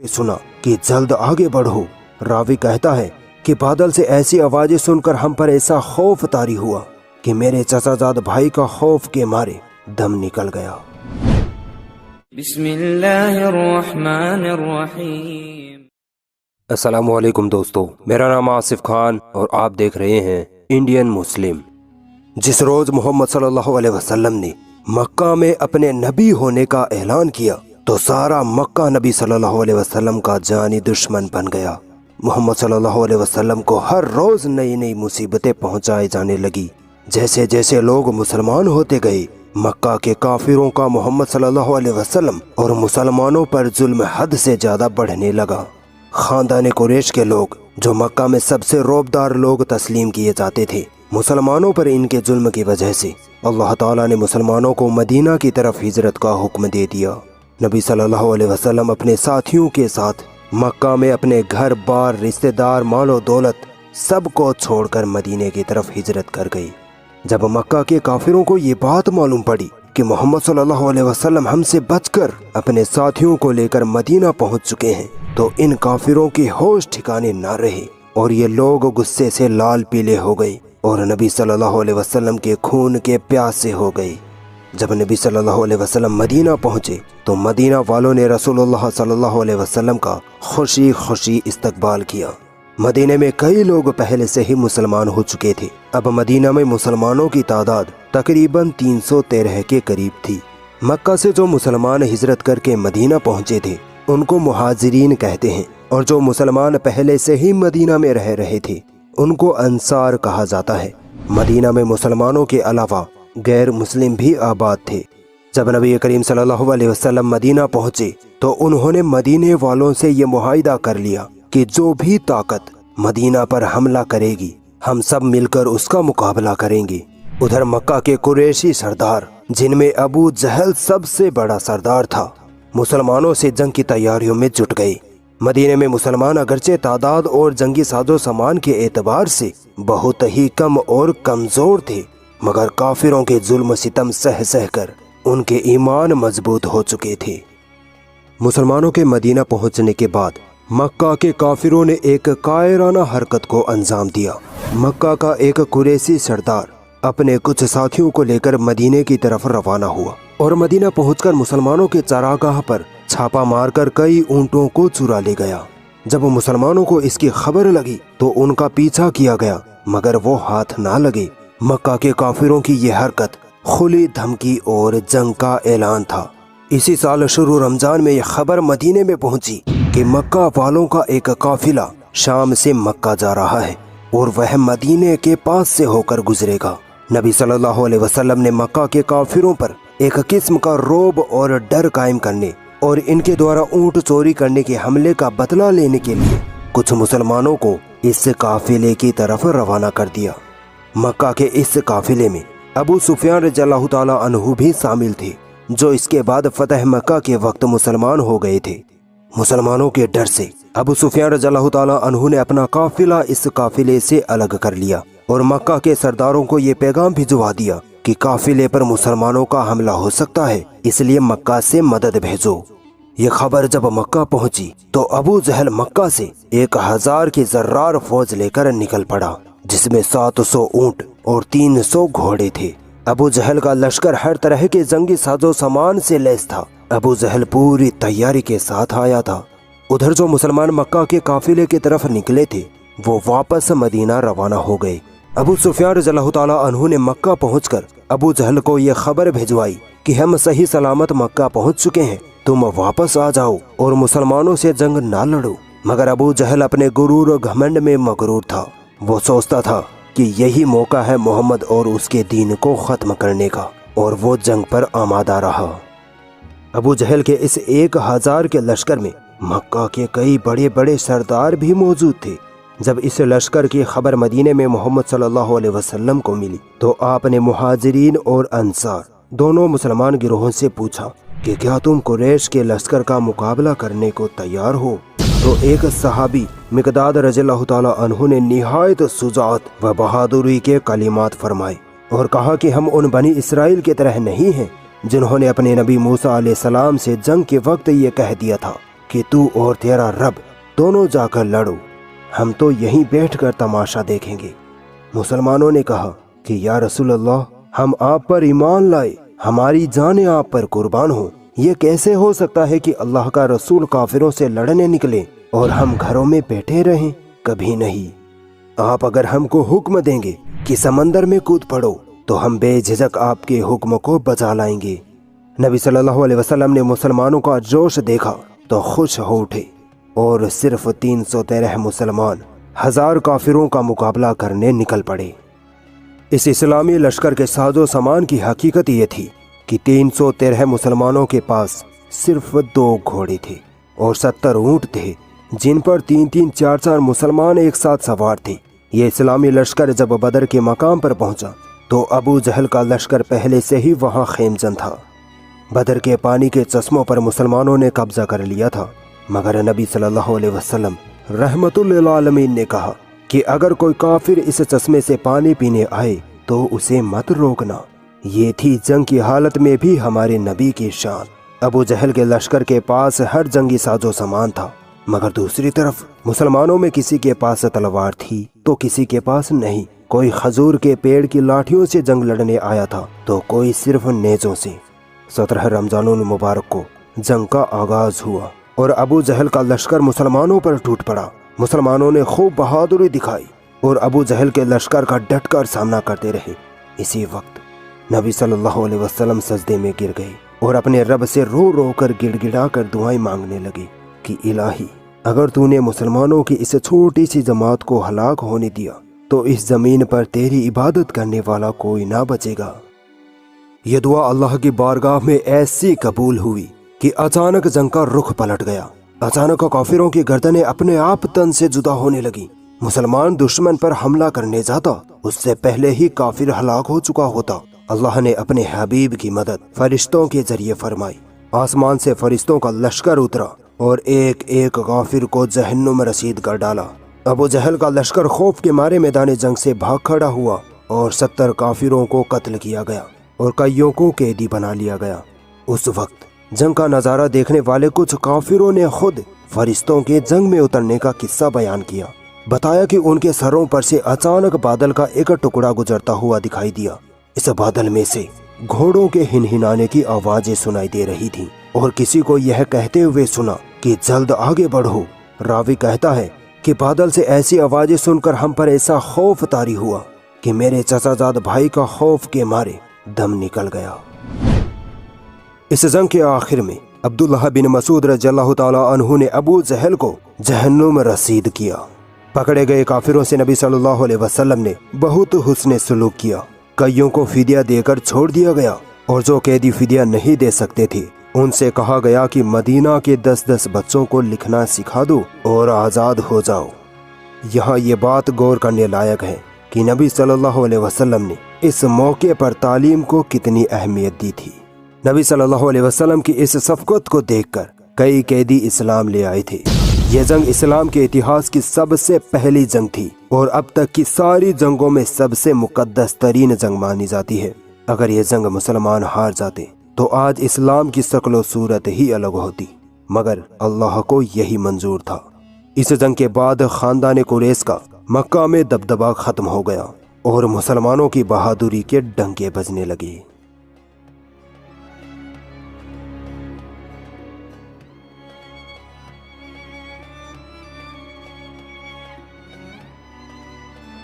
सुना कि जल्द आगे बढ़ो। रावी कहता है कि बादल से ऐसी आवाजें सुनकर हम पर ऐसा खौफ तारी हुआ कि मेरे चचाजाद भाई का खौफ के मारे दम निकल गया। बिस्मिल्लाहिर्रहमानिर्रहीम। अस्सलामुअलैकुम दोस्तों, मेरा नाम आसिफ खान और आप देख रहे हैं इंडियन मुस्लिम। जिस रोज मोहम्मद सल्लल्लाहु अलैहि वसल्लम ने मक्का में अपने नबी होने का ऐलान किया तो सारा मक्का नबी सल्लल्लाहु अलैहि वसल्लम का जानी दुश्मन बन गया। मोहम्मद सल्लल्लाहु अलैहि वसल्लम को हर रोज नई नई मुसीबतें पहुंचाई जाने लगी। जैसे जैसे लोग मुसलमान होते गए, मक्का के काफिरों का मोहम्मद सल्लल्लाहु अलैहि वसल्लम और मुसलमानों पर जुल्म हद से ज्यादा बढ़ने लगा। खानदान कुरैश के लोग, जो मक्का में सबसे रौबदार लोग तस्लीम किए जाते थे, मुसलमानों पर इनके जुल्म की वजह से अल्लाह ताला ने मुसलमानों को मदीना की तरफ हिजरत का हुक्म दे दिया। नबी सल्लल्लाहु अलैहि वसल्लम अपने साथियों के साथ मक्का में अपने घर बार, रिश्तेदार, मालो दौलत सब को छोड़कर मदीने की तरफ हिजरत कर गई। जब मक्का के काफिरों को ये बात मालूम पड़ी कि मोहम्मद सल्लल्लाहु अलैहि वसल्लम हमसे बचकर अपने साथियों को लेकर मदीना पहुंच चुके हैं, तो इन काफिरों की होश ठिकाने न रहे और ये लोग गुस्से से लाल पीले हो गए और नबी सल्लल्लाहु अलैहि वसल्लम के खून के प्यासे हो गए। जब नबी सल्लल्लाहु अलैहि वसल्लम मदीना पहुंचे तो मदीना वालों ने रसूलुल्लाह सल्लल्लाहु अलैहि वसल्लम का खुशी खुशी इस्तकबाल किया। मदीने में कई लोग पहले से ही मुसलमान हो चुके थे। अब मदीना में मुसलमानों की तादाद तकरीबन 313 के करीब थी। मक्का से जो मुसलमान हिजरत करके मदीना पहुंचे थे उनको मुहाजिरीन कहते हैं, और जो मुसलमान पहले से ही मदीना में रह रहे थे उनको अंसार कहा जाता है। मदीना में मुसलमानों के अलावा गैर मुस्लिम भी आबाद थे। जब नबी करीम सल्लल्लाहु अलैहि वसल्लम मदीना पहुंचे तो उन्होंने मदीने वालों से ये मुआहिदा कर लिया कि जो भी ताकत मदीना पर हमला करेगी हम सब मिलकर उसका मुकाबला करेंगे। उधर मक्का के कुरैशी सरदार, जिनमें अबू जहल सबसे बड़ा सरदार था, मुसलमानों से जंग की तैयारियों में जुट गए। मदीने में मुसलमान अगरचे तादाद और जंगी साजो सामान के एतबार से बहुत ही कम और कमजोर थे, मगर काफिरों के जुल्म सितम सह सह कर उनके ईमान मजबूत हो चुके थे। मुसलमानों के मदीना पहुंचने के बाद मक्का के काफिरों ने एक कायराना हरकत को अंजाम दिया। मक्का का एक कुरैशी सरदार अपने कुछ साथियों को लेकर मदीने की तरफ रवाना हुआ और मदीना पहुंचकर मुसलमानों के चारागाह पर छापा मारकर कई ऊंटों को चुरा ले गया। जब मुसलमानों को इसकी खबर लगी तो उनका पीछा किया गया, मगर वो हाथ ना लगे। मक्का के काफिरों की ये हरकत खुली धमकी और जंग का ऐलान था। इसी साल शुरू रमजान में यह खबर मदीने में पहुंची कि मक्का वालों का एक काफिला शाम से मक्का जा रहा है और वह मदीने के पास से होकर गुजरेगा। नबी सल्लल्लाहु अलैहि वसल्लम ने मक्का के काफिरों पर एक किस्म का रोब और डर कायम करने और इनके द्वारा ऊंट चोरी करने के हमले का बदला लेने के लिए कुछ मुसलमानों को इस काफिले की तरफ रवाना कर दिया। मक्का के इस काफिले में अबू सुफियान रज़ियल्लाहु ताला अन्हु भी शामिल थे, जो इसके बाद फतह मक्का के वक्त मुसलमान हो गए थे। मुसलमानों के डर से अबू सुफियान रज़ियल्लाहु ताला अन्हु ने अपना काफिला इस काफिले से अलग कर लिया और मक्का के सरदारों को ये पैगाम भिजवा दिया कि काफिले पर मुसलमानों का हमला हो सकता है, इसलिए मक्का से मदद भेजो। ये खबर जब मक्का पहुंची तो अबू जहल मक्का से 1000 की जर्रार फौज लेकर निकल पड़ा, जिसमें 700 ऊंट और 300 घोड़े थे। अबू जहल का लश्कर हर तरह के जंगी साजो सामान से लैस था। अबू जहल पूरी तैयारी के साथ आया था। उधर जो मुसलमान मक्का के काफिले की तरफ निकले थे वो वापस मदीना रवाना हो गए। अबू सुफियान रज़ियल्लाहु ताला अन्हु ने मक्का पहुंचकर अबू जहल को ये खबर भिजवाई कि हम सही सलामत मक्का पहुंच चुके हैं, तुम वापस आ जाओ और मुसलमानों से जंग ना लड़ो। मगर अबू जहल अपने गुरूर और घमंड में मगरूर था। वो सोचता था कि यही मौका है मोहम्मद और उसके दीन को ख़त्म करने का, और वो जंग पर आमादा रहा। अबू जहल के इस 1000 के लश्कर में मक्का के कई बड़े बड़े सरदार भी मौजूद थे। जब इस लश्कर की खबर मदीने में मोहम्मद सल्लल्लाहु अलैहि वसल्लम को मिली तो आपने मुहाजिरीन और अंसार दोनों मुसलमान गिरोहों से पूछा कि क्या तुम कुरैश के लश्कर का मुकाबला करने को तैयार हो? तो एक सहाबी मिकदाद रज़ियल्लाहु ताला अन्हु ने निहायत सुजात व बहादुरी के कलिमात फरमाए और कहा कि हम उन बनी इसराइल की तरह नहीं हैं जिन्होंने अपने नबी मूसा अलैहिस्सलाम से जंग के वक्त ये कह दिया था کہ تو اور تیرا رب دونوں جا کر لڑو، ہم تو یہیں بیٹھ کر تماشا دیکھیں گے۔ مسلمانوں نے کہا کہ یا رسول اللہ، ہم آپ پر ایمان لائے، ہماری جانیں آپ پر قربان ہوں، یہ کیسے ہو سکتا ہے کہ اللہ کا رسول کافروں سے لڑنے نکلے اور ہم گھروں میں بیٹھے رہیں؟ کبھی نہیں۔ آپ اگر ہم کو حکم دیں گے کہ سمندر میں کود پڑو تو ہم بے جھجک آپ کے حکم کو بجا لائیں گے۔ نبی صلی اللہ علیہ وسلم نے مسلمانوں کا جوش دیکھا تو خوش ہو اٹھے اور صرف 313 مسلمان 1000 کافروں کا مقابلہ کرنے نکل پڑے۔ اس اسلامی لشکر کے ساز و سامان کی حقیقت یہ تھی کہ 313 مسلمانوں کے پاس صرف 2 گھوڑے تھے اور 70 اونٹ تھے، جن پر 3-3 4-4 مسلمان ایک ساتھ سوار تھے۔ یہ اسلامی لشکر جب بدر کے مقام پر پہنچا تو ابو جہل کا لشکر پہلے سے ہی وہاں خیمزن تھا۔ بدر کے پانی کے چشموں پر مسلمانوں نے قبضہ کر لیا تھا، مگر نبی صلی اللہ علیہ وسلم رحمت للعالمین نے کہا کہ اگر کوئی کافر اس چشمے سے پانی پینے آئے تو اسے مت روکنا۔ یہ تھی جنگ کی حالت میں بھی ہمارے نبی کی شان۔ ابو جہل کے لشکر کے پاس ہر جنگی ساز و سامان تھا، مگر دوسری طرف مسلمانوں میں کسی کے پاس تلوار تھی تو کسی کے پاس نہیں۔ کوئی کھجور کے پیڑ کی لاٹھیوں سے جنگ لڑنے آیا تھا تو کوئی صرف نیزوں سے۔ 17 رمضان المبارک کو جنگ کا آغاز ہوا اور ابو جہل کا لشکر مسلمانوں پر ٹوٹ پڑا۔ مسلمانوں نے خوب بہادری دکھائی اور ابو جہل کے لشکر کا ڈٹ کر سامنا کرتے رہے۔ اسی وقت نبی صلی اللہ علیہ وسلم سجدے میں گر گئے اور اپنے رب سے رو رو کر گڑ گڑا کر دعائیں مانگنے لگے کہ الہی، اگر تو نے مسلمانوں کی اس چھوٹی سی جماعت کو ہلاک ہونے دیا تو اس زمین پر تیری عبادت کرنے والا کوئی نہ بچے گا۔ یہ دعا اللہ کی بارگاہ میں ایسی قبول ہوئی کہ اچانک جنگ کا رخ پلٹ گیا۔ اچانک کافروں کی گردنیں اپنے آپ تن سے جدا ہونے لگی۔ مسلمان دشمن پر حملہ کرنے جاتا اس سے پہلے ہی کافر ہلاک ہو چکا ہوتا۔ اللہ نے اپنے حبیب کی مدد فرشتوں کے ذریعے فرمائی۔ آسمان سے فرشتوں کا لشکر اترا اور ایک ایک کافر کو جہنم رسید کر ڈالا۔ ابو جہل کا لشکر خوف کے مارے میدان جنگ سے بھاگ کھڑا ہوا اور 70 کافروں کو قتل کیا گیا اور کئیوں کو قیدی بنا لیا گیا۔ اس وقت جنگ کا نظارہ دیکھنے والے کچھ کافروں نے خود فرشتوں کے جنگ میں اترنے کا قصہ بیان کیا۔ بتایا کہ ان کے سروں پر سے اچانک بادل کا ایک ٹکڑا گزرتا ہوا دکھائی دیا۔ اس بادل میں سے گھوڑوں کے ہنہنانے کی آوازیں سنائی دے رہی تھیں اور کسی کو یہ کہتے ہوئے سنا کہ جلد آگے بڑھو۔ راوی کہتا ہے کہ بادل سے ایسی آوازیں سن کر ہم پر ایسا خوف طاری ہوا کہ میرے چچا زاد بھائی کا خوف کے مارے دم نکل گیا۔ اس جنگ کے آخر میں عبداللہ بن مسعود رضی اللہ تعالی عنہ نے ابو جہل کو جہنم رسید کیا۔ پکڑے گئے کافروں سے نبی صلی اللہ علیہ وسلم نے بہت حسن سلوک کیا۔ کئیوں کو فدیہ دے کر چھوڑ دیا گیا اور جو قیدی فدیہ نہیں دے سکتے تھے ان سے کہا گیا کہ مدینہ کے 10 بچوں کو لکھنا سکھا دو اور آزاد ہو جاؤ۔ یہاں یہ بات غور کرنے لائق ہے کہ نبی صلی اللہ علیہ وسلم نے اس موقع پر تعلیم کو کتنی اہمیت دی تھی۔ نبی صلی اللہ علیہ وسلم کی اس شفقت کو دیکھ کر کئی قیدی اسلام لے آئے تھے۔ یہ جنگ اسلام کے اتہاس کی سب سے پہلی جنگ تھی اور اب تک کی ساری جنگوں میں سب سے مقدس ترین جنگ مانی جاتی ہے۔ اگر یہ جنگ مسلمان ہار جاتے تو آج اسلام کی شکل و صورت ہی الگ ہوتی، مگر اللہ کو یہی منظور تھا۔ اس جنگ کے بعد خاندان قریش کا مکہ میں دبدبہ ختم ہو گیا اور مسلمانوں کی بہادری کے ڈنکے بجنے لگے۔